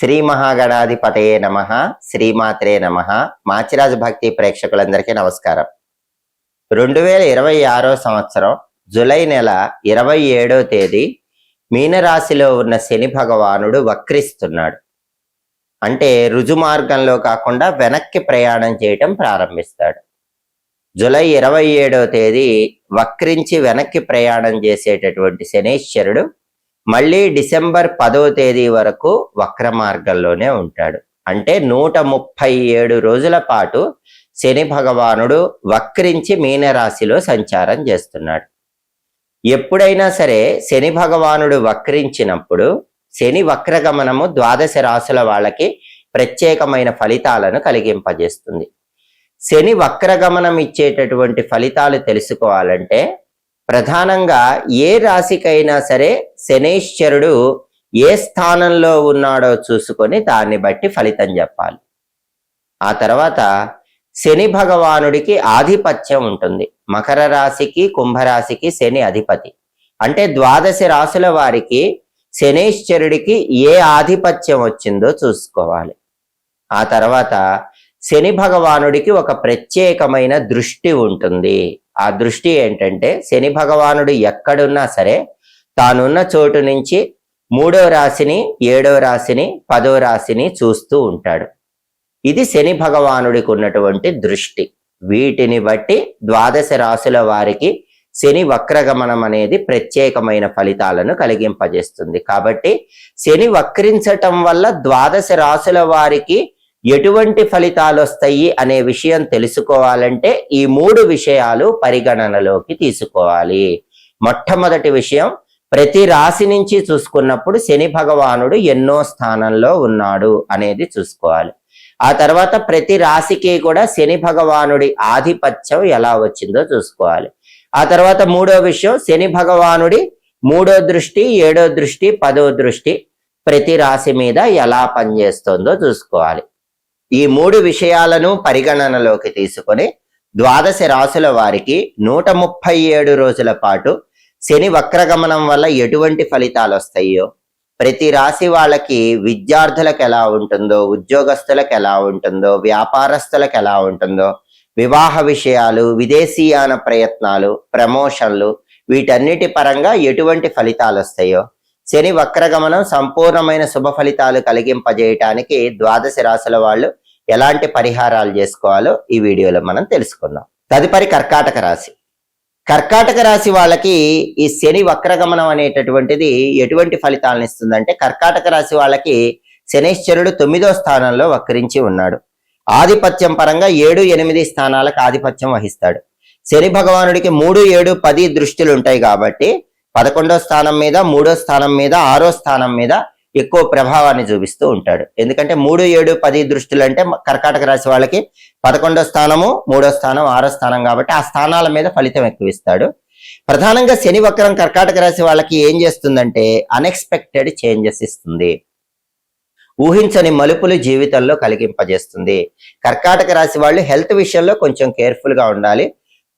శ్రీ మహాగణాధిపతయే నమః. శ్రీమాత్రే నమః. మాచిరాజు భక్తి ప్రేక్షకులందరికీ నమస్కారం. 2026 సంవత్సరం జూలై నెల 27వ తేదీ మీనరాశిలో ఉన్న శని భగవానుడు వక్రిస్తున్నాడు. అంటే రుజు మార్గంలో కాకుండా వెనక్కి ప్రయాణం చేయటం ప్రారంభిస్తాడు. జూలై 27వ తేదీ వక్రించి వెనక్కి ప్రయాణం చేసేటటువంటి శనేశ్వరుడు మళ్ళీ డిసెంబర్ 10వ తేదీ వరకు వక్ర మార్గంలోనే ఉంటాడు. అంటే 137 రోజుల పాటు శని భగవానుడు వక్రించి మీనరాశిలో సంచారం చేస్తున్నాడు. ఎప్పుడైనా సరే శని భగవానుడు వక్రించినప్పుడు శని వక్రగమనము ద్వాదశ రాశుల వాళ్ళకి ప్రత్యేకమైన ఫలితాలను కలిగింపజేస్తుంది. శని వక్రగమనం ఇచ్చేటటువంటి ఫలితాలు తెలుసుకోవాలంటే ప్రధానంగా ఏ రాశికైనా సరే శనేశ్వరుడు ఏ స్థానంలో ఉన్నాడో చూసుకొని దాన్ని బట్టి ఫలితం చెప్పాలి. ఆ తర్వాత శని భగవానుడికి ఆధిపత్యం ఉంటుంది. మకర రాశికి కుంభరాశికి శని అధిపతి. అంటే ద్వాదశ రాశుల వారికి శనేశ్వరుడికి ఏ ఆధిపత్యం వచ్చిందో చూసుకోవాలి. ఆ తర్వాత శని భగవానుడికి ఒక ప్రత్యేకమైన దృష్టి ఉంటుంది. ఆ దృష్టి ఏంటంటే శని భగవానుడు ఎక్కడున్నా సరే తానున్న చోటు నుంచి 3వ రాశిని 7వ రాశిని 10వ రాశిని చూస్తూ ఉంటాడు. ఇది శని భగవానుడికి ఉన్నటువంటి దృష్టి. వీటిని బట్టి ద్వాదశ రాశుల వారికి శని వక్రగమనం అనేది ప్రత్యేకమైన ఫలితాలను కలిగింపజేస్తుంది. కాబట్టి శని వక్రించటం వల్ల ద్వాదశ రాశుల వారికి ఎటువంటి ఫలితాలు వస్తాయి అనే విషయం తెలుసుకోవాలంటే ఈ 3 విషయాలు పరిగణనలోకి తీసుకోవాలి. మొట్టమొదటి విషయం, ప్రతి రాశి నుంచి చూసుకున్నప్పుడు శని భగవానుడు ఎన్నో స్థానంలో ఉన్నాడు అనేది చూసుకోవాలి. ఆ తర్వాత ప్రతి రాశికి కూడా శని భగవానుడి ఆధిపత్యం ఎలా వచ్చిందో చూసుకోవాలి. ఆ తర్వాత 3వ విషయం, శని భగవానుడి 3వ దృష్టి 7వ దృష్టి 10వ దృష్టి ప్రతి రాశి మీద ఎలా పనిచేస్తుందో చూసుకోవాలి. ఈ 3 విషయాలను పరిగణనలోకి తీసుకొని ద్వాదశ రాశుల వారికి 137 రోజుల పాటు శని వక్రగమనం వల్ల ఎటువంటి ఫలితాలు వస్తాయో, ప్రతి రాశి వాళ్ళకి విద్యార్థులకు ఎలా ఉంటుందో, ఉద్యోగస్తులకు ఎలా ఉంటుందో, వ్యాపారస్తులకు ఎలా ఉంటుందో, వివాహ విషయాలు, విదేశీయాన ప్రయత్నాలు, ప్రమోషన్లు, వీటన్నిటి పరంగా ఎటువంటి ఫలితాలు వస్తాయో, శని వక్రగమనం సంపూర్ణమైన శుభ ఫలితాలు కలిగింపజేయటానికి ద్వాదశ రాశుల వాళ్ళు ఎలాంటి పరిహారాలు చేసుకోవాలో ఈ వీడియోలో మనం తెలుసుకుందాం. తదుపరి కర్కాటక రాశి. కర్కాటక రాశి వాళ్ళకి ఈ శని వక్రగమనం అనేటటువంటిది ఎటువంటి ఫలితాలను ఇస్తుందంటే, కర్కాటక రాశి వాళ్ళకి శనేశ్వరుడు 9వ స్థానంలో వక్రించి ఉన్నాడు. ఆధిపత్యం పరంగా 7, 8 స్థానాలకు ఆధిపత్యం వహిస్తాడు. శని భగవానుడికి 3, 7, 10 దృష్టిలు ఉంటాయి కాబట్టి 11వ స్థానం మీద, 3వ స్థానం మీద, 6వ స్థానం మీద ఎక్కువ ప్రభావాన్ని చూపిస్తూ ఉంటాడు. ఎందుకంటే 3, 7, 10 దృష్టిలు అంటే కర్కాటక రాశి వాళ్ళకి 11వ స్థానము, 3వ స్థానం, 6వ స్థానం కాబట్టి ఆ స్థానాల మీద ఫలితం ఎక్కువ ఇస్తాడు. ప్రధానంగా శని వక్రం కర్కాటక రాశి వాళ్ళకి ఏం చేస్తుందంటే అన్ఎక్స్పెక్టెడ్ చేంజెస్ ఇస్తుంది. ఊహించని మలుపులు జీవితంలో కలిగింపజేస్తుంది. కర్కాటక రాశి వాళ్ళు హెల్త్ విషయంలో కొంచెం కేర్ఫుల్ గా ఉండాలి.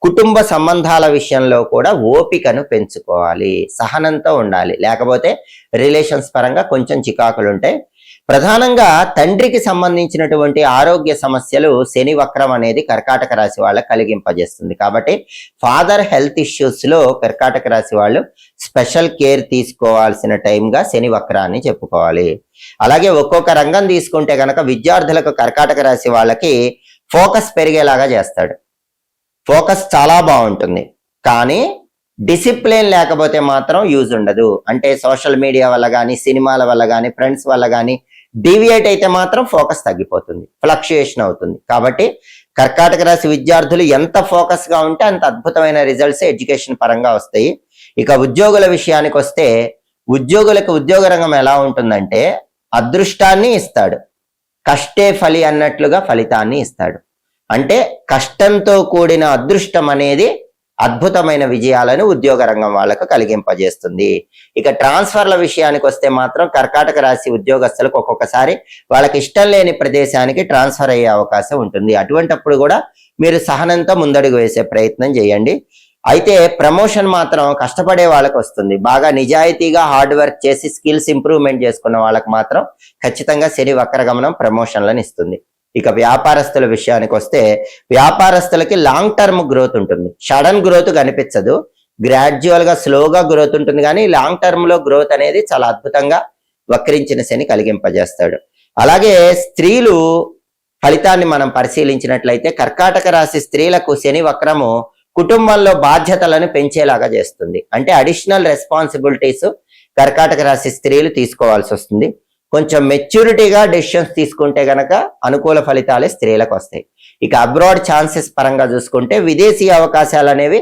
కుటుంబ సంబంధాల విషయంలో కూడా ఓపికను పెంచుకోవాలి, సహనంతో ఉండాలి. లేకపోతే రిలేషన్స్ పరంగా కొంచెం చికాకులు ఉంటాయి. ప్రధానంగా తండ్రికి సంబంధించినటువంటి ఆరోగ్య సమస్యలు శని వక్రం అనేది కర్కాటక రాశి వాళ్ళకి కలిగింపజేస్తుంది. కాబట్టి ఫాదర్ హెల్త్ ఇష్యూస్ లో కర్కాటక రాశి వాళ్ళు స్పెషల్ కేర్ తీసుకోవాల్సిన టైంగా శని వక్రాన్ని చెప్పుకోవాలి. అలాగే ఒక్కొక్క రంగం తీసుకుంటే గనక విద్యార్థులకు కర్కాటక రాశి వాళ్ళకి ఫోకస్ పెరిగేలాగా చేస్తాడు. ఫోకస్ చాలా బాగుంటుంది, కానీ డిసిప్లిన్ లేకపోతే మాత్రం యూజ్ ఉండదు. అంటే సోషల్ మీడియా వల్ల కానీ, సినిమాల వల్ల కానీ, ఫ్రెండ్స్ వల్ల కానీ డీవియేట్ అయితే మాత్రం ఫోకస్ తగ్గిపోతుంది, ఫ్లక్చుయేషన్ అవుతుంది. కాబట్టి కర్కాటక రాశి విద్యార్థులు ఎంత ఫోకస్ గా ఉంటే అంత అద్భుతమైన రిజల్ట్స్ ఎడ్యుకేషన్ పరంగా వస్తాయి. ఇక ఉద్యోగుల విషయానికి వస్తే ఉద్యోగులకు ఉద్యోగ రంగం ఎలా ఉంటుందంటే అదృష్టాన్ని ఇస్తాడు, కష్టే ఫలి అన్నట్లుగా ఫలితాన్ని ఇస్తాడు. అంటే కష్టంతో కూడిన అదృష్టం అనేది అద్భుతమైన విజయాలను ఉద్యోగ రంగం వాళ్ళకు కలిగింపజేస్తుంది. ఇక ట్రాన్స్ఫర్ల విషయానికి వస్తే మాత్రం కర్కాటక రాశి ఉద్యోగస్తులకు ఒక్కొక్కసారి వాళ్ళకి ఇష్టం లేని ప్రదేశానికి ట్రాన్స్ఫర్ అయ్యే అవకాశం ఉంటుంది. అటువంటప్పుడు కూడా మీరు సహనంతో ముందడుగు వేసే ప్రయత్నం చేయండి. అయితే ప్రమోషన్ మాత్రం కష్టపడే వాళ్ళకి వస్తుంది. బాగా నిజాయితీగా హార్డ్ వర్క్ చేసి స్కిల్స్ ఇంప్రూవ్మెంట్ చేసుకున్న వాళ్ళకి మాత్రం ఖచ్చితంగా శని వక్రగమనం ప్రమోషన్లను ఇస్తుంది. ఇక వ్యాపారస్తుల విషయానికి వస్తే వ్యాపారస్తులకి లాంగ్ టర్మ్ గ్రోత్ ఉంటుంది. సడన్ గ్రోత్ కనిపించదు, గ్రాడ్యువల్ గా స్లోగా గ్రోత్ ఉంటుంది, కానీ లాంగ్ టర్మ్ లో గ్రోత్ అనేది చాలా అద్భుతంగా వక్రించిన శని కలిగింపజేస్తాడు. అలాగే స్త్రీలు ఫలితాన్ని మనం పరిశీలించినట్లయితే కర్కాటక రాశి స్త్రీలకు శని వక్రము కుటుంబంలో బాధ్యతలను పెంచేలాగా చేస్తుంది. అంటే అడిషనల్ రెస్పాన్సిబిలిటీస్ కర్కాటక రాశి స్త్రీలు తీసుకోవాల్సి వస్తుంది. కొంచెం మెచ్యూరిటీగా డెసిషన్స్ తీసుకుంటే గనక అనుకూల ఫలితాలే స్త్రీలకు వస్తాయి. ఇక అబ్రాడ్ ఛాన్సెస్ పరంగా చూసుకుంటే విదేశీ అవకాశాలు అనేవి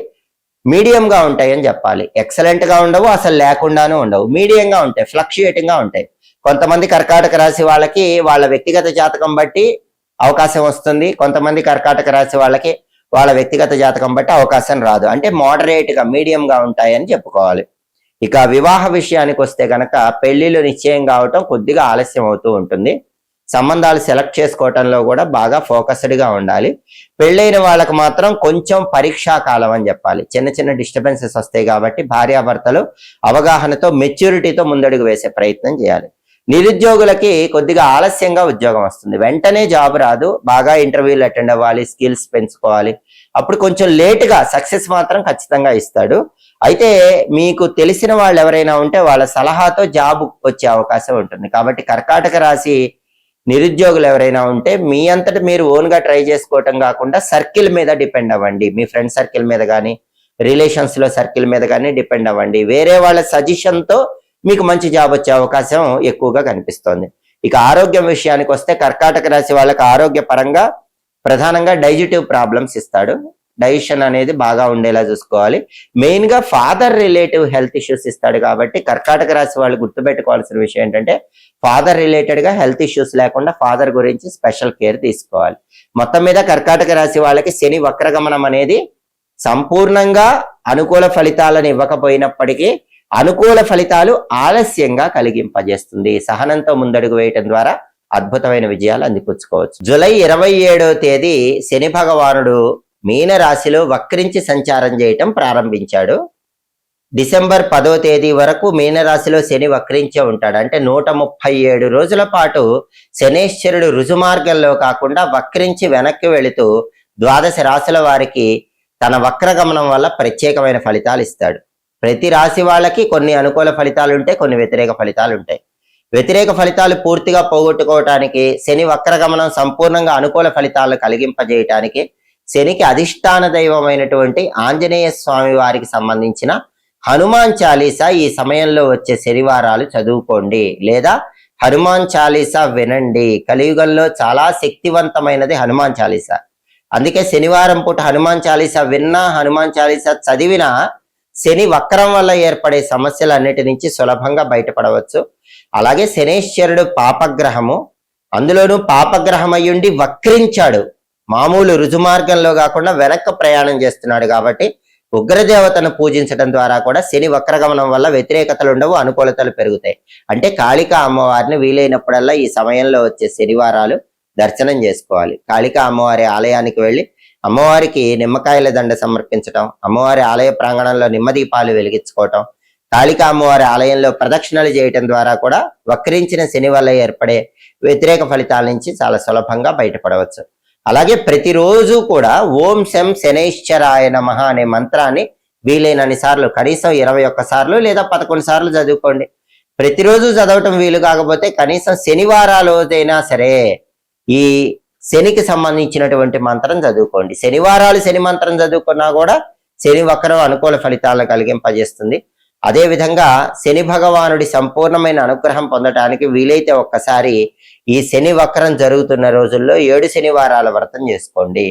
మీడియంగా ఉంటాయని చెప్పాలి. ఎక్సలెంట్ గా ఉండవు, అసలు లేకుండానూ ఉండవు, మీడియంగా ఉంటాయి, ఫ్లక్చుయేటింగ్ గా ఉంటాయి. కొంతమంది కర్కాటక రాశి వాళ్ళకి వాళ్ళ వ్యక్తిగత జాతకం బట్టి అవకాశం వస్తుంది, కొంతమంది కర్కాటక రాశి వాళ్ళకి వాళ్ళ వ్యక్తిగత జాతకం బట్టి అవకాశం రాదు. అంటే మోడరేట్ గా మీడియం గా ఉంటాయని చెప్పుకోవాలి. ఇక వివాహ విషయానికి వస్తే కనుక పెళ్లిళ్ళు నిశ్చయం కావటం కొద్దిగా ఆలస్యం అవుతూ ఉంటుంది. సంబంధాలు సెలెక్ట్ చేసుకోవటంలో కూడా బాగా ఫోకస్డ్ గా ఉండాలి. పెళ్ళైన వాళ్ళకు మాత్రం కొంచెం పరీక్షా కాలం అని చెప్పాలి. చిన్న చిన్న డిస్టర్బెన్సెస్ వస్తాయి కాబట్టి భార్యాభర్తలు అవగాహనతో మెచ్యూరిటీతో ముందడుగు వేసే ప్రయత్నం చేయాలి. నిరుద్యోగులకి కొద్దిగా ఆలస్యంగా ఉద్యోగం వస్తుంది, వెంటనే జాబ్ రాదు, బాగా ఇంటర్వ్యూలు అటెండ్ అవ్వాలి, స్కిల్స్ పెంచుకోవాలి, అప్పుడు కొంచెం లేటుగా సక్సెస్ మాత్రం ఖచ్చితంగా ఇస్తాడు. అయితే మీకు తెలిసిన వాళ్ళు ఎవరైనా ఉంటే వాళ్ళ సలహాతో జాబ్ వచ్చే అవకాశం ఉంటుంది. కాబట్టి కర్కాటక రాశి నిరుద్యోగులు ఎవరైనా ఉంటే మీ అంతటి మీరు ఓన్ గా ట్రై చేసుకోవటం కాకుండా సర్కిల్ మీద డిపెండ్ అవ్వండి. మీ ఫ్రెండ్ సర్కిల్ మీద కానీ రిలేషన్స్ లో సర్కిల్ మీద కానీ డిపెండ్ అవ్వండి. వేరే వాళ్ళ సజెషన్ తో మీకు మంచి జాబ్ వచ్చే అవకాశం ఎక్కువగా కనిపిస్తోంది. ఇక ఆరోగ్యం విషయానికి వస్తే కర్కాటక రాశి వాళ్ళకి ఆరోగ్య పరంగా ప్రధానంగా డైజెటివ్ ప్రాబ్లమ్స్ ఇస్తాడు. డైజెషన్ అనేది బాగా ఉండేలా చూసుకోవాలి. మెయిన్ గా ఫాదర్ రిలేటివ్ హెల్త్ ఇష్యూస్ ఇస్తాడు. కాబట్టి కర్కాటక రాశి వాళ్ళు గుర్తుపెట్టుకోవాల్సిన విషయం ఏంటంటే ఫాదర్ రిలేటెడ్ గా హెల్త్ ఇష్యూస్ లేకుండా ఫాదర్ గురించి స్పెషల్ కేర్ తీసుకోవాలి. మొత్తం మీద కర్కాటక రాశి వాళ్ళకి శని వక్రగమనం అనేది సంపూర్ణంగా అనుకూల ఫలితాలను ఇవ్వకపోయినప్పటికీ అనుకూల ఫలితాలు ఆలస్యంగా కలిగింపజేస్తుంది. సహనంతో ముందడుగు వేయటం ద్వారా అద్భుతమైన విజయాలు అందిపుచ్చుకోవచ్చు. జూలై 27వ తేదీ శని భగవానుడు మీన రాశిలో వక్రించి సంచారం చేయటం ప్రారంభించాడు. డిసెంబర్ 10వ తేదీ వరకు మీనరాశిలో శని వక్రించే ఉంటాడు. అంటే 137 రోజుల పాటు శనేశ్వరుడు రుజుమార్గంలో కాకుండా వక్రించి వెనక్కి వెళుతూ ద్వాదశ రాశుల వారికి తన వక్రగమనం వల్ల ప్రత్యేకమైన ఫలితాలు ఇస్తాడు. ప్రతి రాశి వాళ్ళకి కొన్ని అనుకూల ఫలితాలు ఉంటాయి, కొన్ని వ్యతిరేక ఫలితాలు ఉంటాయి. వ్యతిరేక ఫలితాలు పూర్తిగా పోగొట్టుకోవటానికి శని వక్రగమనం సంపూర్ణంగా అనుకూల ఫలితాలను కలిగింపజేయటానికి శనికి అధిష్టాన దైవమైనటువంటి ఆంజనేయ స్వామి వారికి సంబంధించిన హనుమాన్ చాలీసా ఈ సమయంలో వచ్చే శనివారాలు చదువుకోండి, లేదా హనుమాన్ చాలీసా వినండి. కలియుగంలో చాలా శక్తివంతమైనది హనుమాన్ చాలీసా. అందుకే శనివారం పూట హనుమాన్ చాలీసా విన్నా, హనుమాన్ చాలీసా చదివినా శని వక్రం వల్ల ఏర్పడే సమస్యలన్నిటి నుంచి సులభంగా బయటపడవచ్చు. అలాగే శనేశ్వరుడు పాపగ్రహము, అందులోనూ పాపగ్రహం అయ్యుండి వక్రించాడు. మామూలు రుజుమార్గంలో కాకుండా వెనక్కి ప్రయాణం చేస్తున్నాడు. కాబట్టి ఉగ్రదేవతను పూజించడం ద్వారా కూడా శని వక్రగమనం వల్ల వ్యతిరేకతలు ఉండవు, అనుకూలతలు పెరుగుతాయి. అంటే కాళికా అమ్మవారిని వీలైనప్పుడల్లా ఈ సమయంలో వచ్చే శనివారాలు దర్శనం చేసుకోవాలి. కాళికా అమ్మవారి ఆలయానికి వెళ్ళి అమ్మవారికి నిమ్మకాయల దండ సమర్పించటం, అమ్మవారి ఆలయ ప్రాంగణంలో నిమ్మదీపాలు వెలిగించుకోవటం, కాళికా అమ్మవారి ఆలయంలో ప్రదక్షిణలు చేయటం ద్వారా కూడా వక్రించిన శని వల్ల ఏర్పడే వ్యతిరేక ఫలితాల నుంచి చాలా సులభంగా బయటపడవచ్చు. అలాగే ప్రతిరోజు కూడా ఓం శం శనైశ్చరాయ నమః అనే మంత్రాన్ని వీలైనన్ని సార్లు, కనీసం 21 సార్లు లేదా 11 సార్లు చదువుకోండి. ప్రతిరోజు చదవటం వీలు కాకపోతే కనీసం శనివారాల రోజైనా సరే ఈ శనికి సంబంధించినటువంటి మంత్రం చదువుకోండి. శనివారాలు శని మంత్రం చదువుకున్నా కూడా శని వక్రం అనుకూల ఫలితాలను కలిగింపజేస్తుంది. అదే విధంగా శని భగవానుడి సంపూర్ణమైన అనుగ్రహం పొందటానికి వీలైతే ఒక్కసారి ఈ శని వక్రం జరుగుతున్న రోజుల్లో 7 శనివారాల వ్రతం చేసుకోండి.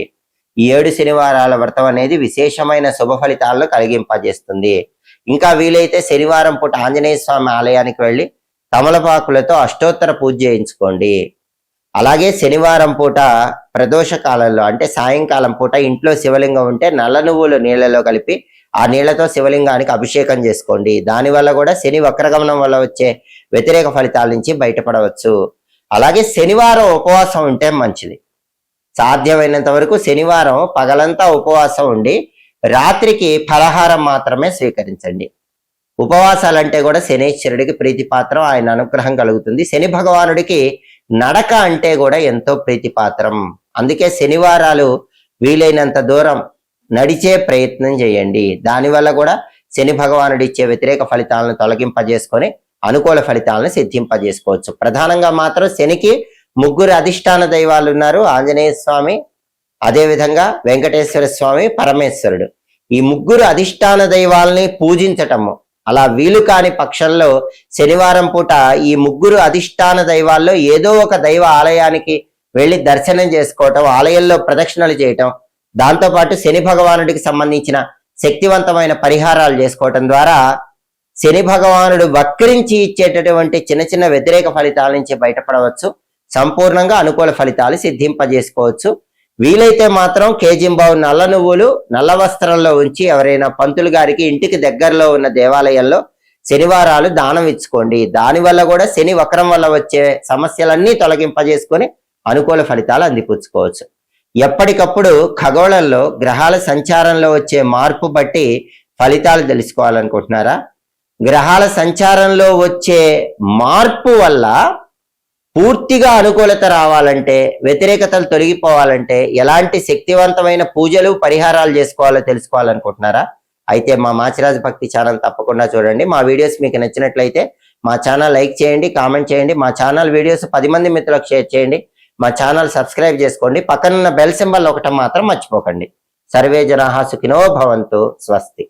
ఈ 7 శనివారాల వ్రతం అనేది విశేషమైన శుభ ఫలితాలను కలిగింపజేస్తుంది. ఇంకా వీలైతే శనివారం పూట ఆంజనేయ స్వామి ఆలయానికి వెళ్ళి తమలపాకులతో అష్టోత్తర పూజ చేయించుకోండి. అలాగే శనివారం పూట ప్రదోష కాలంలో అంటే సాయంకాలం పూట ఇంట్లో శివలింగం ఉంటే నల్ల నువ్వులు నీళ్లలో కలిపి ఆ నీళ్లతో శివలింగానికి అభిషేకం చేసుకోండి. దానివల్ల కూడా శని వక్రగమనం వల్ల వచ్చే వ్యతిరేక ఫలితాల నుంచి బయటపడవచ్చు. అలాగే శనివారం ఉపవాసం ఉంటే మంచిది. సాధ్యమైనంత వరకు శనివారం పగలంతా ఉపవాసం ఉండి రాత్రికి ఫలహారం మాత్రమే స్వీకరించండి. ఉపవాసాలంటే కూడా శనీశ్వరుడికి ప్రీతిపాత్రం, ఆయన అనుగ్రహం కలుగుతుంది. శని భగవానుడికి నడక అంటే కూడా ఎంతో ప్రీతిపాత్రం. అందుకే శనివారాలు వీలైనంత దూరం నడిచే ప్రయత్నం చేయండి. దానివల్ల కూడా శని భగవానుడు ఇచ్చే వ్యతిరేక ఫలితాలను తొలగింపజేసుకొని అనుకూల ఫలితాలను సిద్ధింపజేసుకోవచ్చు. ప్రధానంగా మాత్రం శనికి 3 అధిష్టాన దైవాలు ఉన్నారు. ఆంజనేయ స్వామి, అదేవిధంగా వెంకటేశ్వర స్వామి, పరమేశ్వరుడు. ఈ 3 అధిష్టాన దైవాల్ని పూజించటము అలా వీలు కాని పక్షంలో శనివారం పూట ఈ 3 అధిష్టాన దైవాల్లో ఏదో ఒక దైవ ఆలయానికి వెళ్ళి దర్శనం చేసుకోవటం, ఆలయంలో ప్రదక్షిణలు చేయటం, దాంతోపాటు శని భగవానుడికి సంబంధించిన శక్తివంతమైన పరిహారాలు చేసుకోవటం ద్వారా శని భగవానుడు వక్రించి ఇచ్చేటటువంటి చిన్న చిన్న వ్యతిరేక ఫలితాల నుంచి బయటపడవచ్చు. సంపూర్ణంగా అనుకూల ఫలితాలు సిద్ధింపజేసుకోవచ్చు. వీలైతే మాత్రం కేజింబావు నల్ల నువ్వులు నల్ల వస్త్రంలో ఉంచి ఎవరైనా పంతులు గారికి ఇంటికి దగ్గరలో ఉన్న దేవాలయంలో శనివారాలు దానం ఇచ్చుకోండి. దానివల్ల కూడా శని వక్రం వల్ల వచ్చే సమస్యలన్నీ తొలగింపజేసుకొని అనుకూల ఫలితాలు అందిపుచ్చుకోవచ్చు. ఎప్పటికప్పుడు ఖగోళంలో గ్రహాల సంచారంలో వచ్చే మార్పు బట్టి ఫలితాలు తెలుసుకోవాలనుకుంటున్నారా? గ్రహాల సంచారంలో వచ్చే మార్పు వల్ల పూర్తిగా అనుకూలత రావాలంటే, వ్యతిరేకతలు తొలగిపోవాలంటే ఎలాంటి శక్తివంతమైన పూజలు పరిహారాలు చేసుకోవాలో తెలుసుకోవాలనుకుంటున్నారా? అయితే మా మాచిరాజు భక్తి ఛానల్ తప్పకుండా చూడండి. మా వీడియోస్ మీకు నచ్చినట్లయితే మా ఛానల్ లైక్ చేయండి, కామెంట్ చేయండి. మా ఛానల్ వీడియోస్ 10 మంది మిత్రులకు షేర్ చేయండి. మా ఛానల్ సబ్స్క్రైబ్ చేసుకోండి. పక్కనున్న బెల్ సింబల్ ఒకటం మాత్రం మర్చిపోకండి. సర్వే జనాః సుఖినో భవంతు. స్వస్తి.